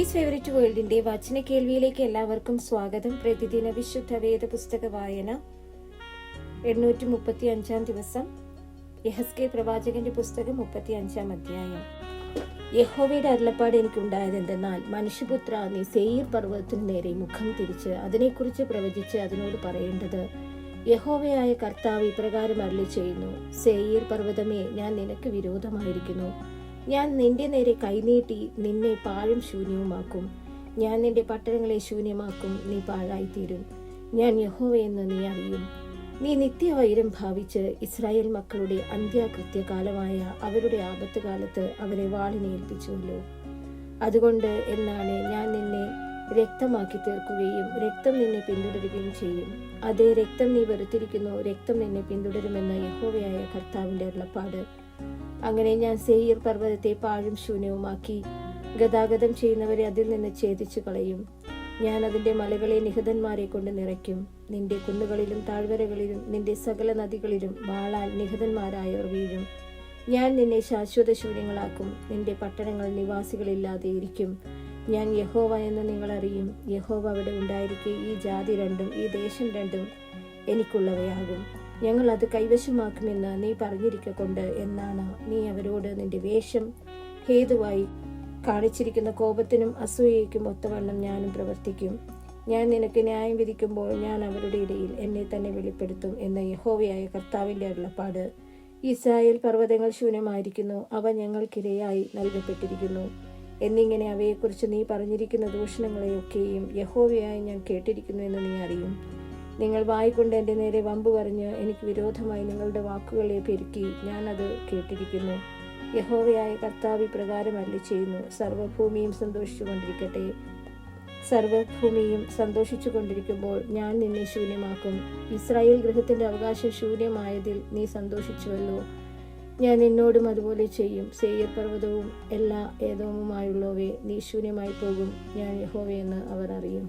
Jees favourite വേൾഡിന്റെ വചന കേൾവിയിലേക്ക് എല്ലാവർക്കും സ്വാഗതം. പ്രതിദിന വിശുദ്ധ വേദ പുസ്തക വായന 835 ദിവസം. യെഹെസ്കേൽ പ്രവാചകന്റെ പുസ്തകം 35 അധ്യായം. യഹോവയുടെ അരുളപ്പാട് എനിക്കുണ്ടായതെന്തെന്നാൽ, മനുഷ്യപുത്ര, നീ സേയീർ പർവ്വതത്തിനു നേരെ മുഖം തിരിച്ച് അതിനെക്കുറിച്ച് പ്രവചിച്ച് അതിനോട് പറയേണ്ടത്, യഹോവയായ കർത്താവ് ഇപ്രകാരം അരുളി ചെയ്യുന്നു: സേയീർ പർവ്വതമേ, ഞാൻ നിനക്ക് വിരോധമായിരിക്കുന്നു. ഞാൻ നിന്റെ നേരെ കൈനീട്ടി നിന്നെ പാഴും ശൂന്യവുമാക്കും. ഞാൻ നിന്റെ പട്ടണങ്ങളെ ശൂന്യമാക്കും, നീ പാഴായിത്തീരും. ഞാൻ യഹോവയെന്ന് നീ അറിയും. നീ നിത്യവൈരം ഭാവിച്ച് ഇസ്രായേൽ മക്കളുടെ അന്ത്യകൃത്യകാലമായ അവരുടെ ആപത്തുകാലത്ത് അവരെ വാളിനെ ഏൽപ്പിച്ചുവല്ലോ. അതുകൊണ്ട് എന്നാണ് ഞാൻ നിന്നെ രക്തമാക്കി തീർക്കുകയും രക്തം നിന്നെ പിന്തുടരുകയും ചെയ്യും. അതേ, രക്തം നീ വെറുത്തിരിക്കുന്നു, രക്തം നിന്നെ പിന്തുടരുമെന്ന യഹോവയായ കർത്താവിന്റെ അരുളപ്പാട്. അങ്ങനെ ഞാൻ സേയീർ പർവ്വതത്തെ പാഴും ശൂന്യവുമാക്കി ഗതാഗതം ചെയ്യുന്നവരെ അതിൽ നിന്ന് ഛേദിച്ചു കളയും. ഞാൻ അതിന്റെ മലകളെ നിഹതന്മാരെ കൊണ്ട് നിറയ്ക്കും. നിന്റെ കുന്നുകളിലും താഴ്വരകളിലും നിന്റെ സകല നദികളിലും വാളാൽ നിഹതന്മാരായവർ വീഴും. ഞാൻ നിന്നെ ശാശ്വത ശൂന്യങ്ങളാക്കും. നിന്റെ പട്ടണങ്ങൾ നിവാസികളില്ലാതെ ഇരിക്കും. ഞാൻ യഹോവ എന്ന് നിങ്ങൾ അറിയും. യഹോവ അവിടെ ഉണ്ടായിരിക്കെ ഈ ജാതി രണ്ടും ഈ ദേശം രണ്ടും എനിക്കുള്ളവയാകും. ഞങ്ങൾ അത് കൈവശമാക്കുമെന്ന് നീ പറഞ്ഞിരിക്കൊണ്ട് എന്നാണ് നീ അവരോട് നിന്റെ വേഷം ഹേതുവായി കാണിച്ചിരിക്കുന്ന കോപത്തിനും അസൂയയ്ക്കും ഒത്തവണ്ണം ഞാനും പ്രവർത്തിക്കും. ഞാൻ നിനക്ക് ന്യായം വിധിക്കുമ്പോൾ ഞാൻ അവരുടെ ഇടയിൽ എന്നെ തന്നെ വെളിപ്പെടുത്തും എന്ന യഹോവയായ കർത്താവിന്റെ അരുളപ്പാട്. ഇസ്രായേൽ പർവ്വതങ്ങൾ ശൂന്യമായിരിക്കുന്നു, അവ ഞങ്ങൾക്കിരയായി നൽകപ്പെട്ടിരിക്കുന്നു എന്നിങ്ങനെ അവയെക്കുറിച്ച് നീ പറഞ്ഞിരിക്കുന്ന ദൂഷണങ്ങളെയൊക്കെയും യഹോവയായി ഞാൻ കേട്ടിരിക്കുന്നു എന്ന് നീ അറിയും. നിങ്ങൾ വായിക്കൊണ്ട് എൻ്റെ നേരെ വമ്പ് പറഞ്ഞ് എനിക്ക് വിരോധമായി നിങ്ങളുടെ വാക്കുകളെ പെരുക്കി ഞാൻ അത് കേട്ടിരിക്കുന്നു. യഹോവയായ കർത്താവ് ഇപ്രകാരം അരുളി ചെയ്യുന്നു: സർവ്വഭൂമിയും സന്തോഷിച്ചുകൊണ്ടിരിക്കട്ടെ. സർവ്വഭൂമിയും സന്തോഷിച്ചു കൊണ്ടിരിക്കുമ്പോൾ ഞാൻ നിന്നെ ശൂന്യമാക്കും. ഇസ്രായേൽ ഗൃഹത്തിന്റെ അവകാശം ശൂന്യമായതിൽ നീ സന്തോഷിച്ചുവല്ലോ. ഞാൻ നിന്നോടും അതുപോലെ ചെയ്യും. സേയീർ പർവ്വതവും എല്ലാ ഏദോമുമായുള്ളവയെ നീ ശൂന്യമായി പോകും. ഞാൻ യഹോവയെന്ന് അവർ അറിയും.